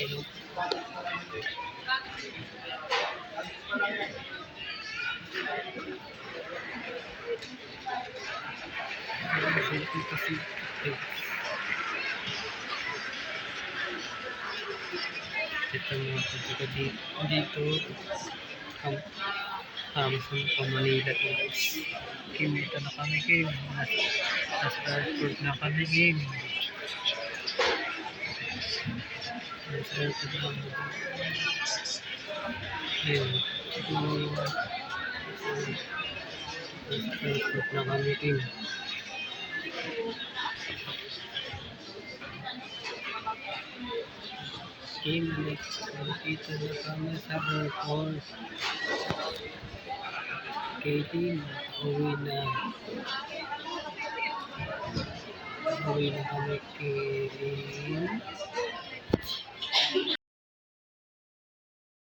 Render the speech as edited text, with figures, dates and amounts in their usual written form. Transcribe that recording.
no? Kasi ito mga pagkaka dito sa Manila guys. Kimita na kami Kim. Nasa airport na kami Kim. Nasa airport na kami Kim. Nasa airport na kami Kim. Kim, nakita na kami sa airport. Katie, uwi na kami Kim.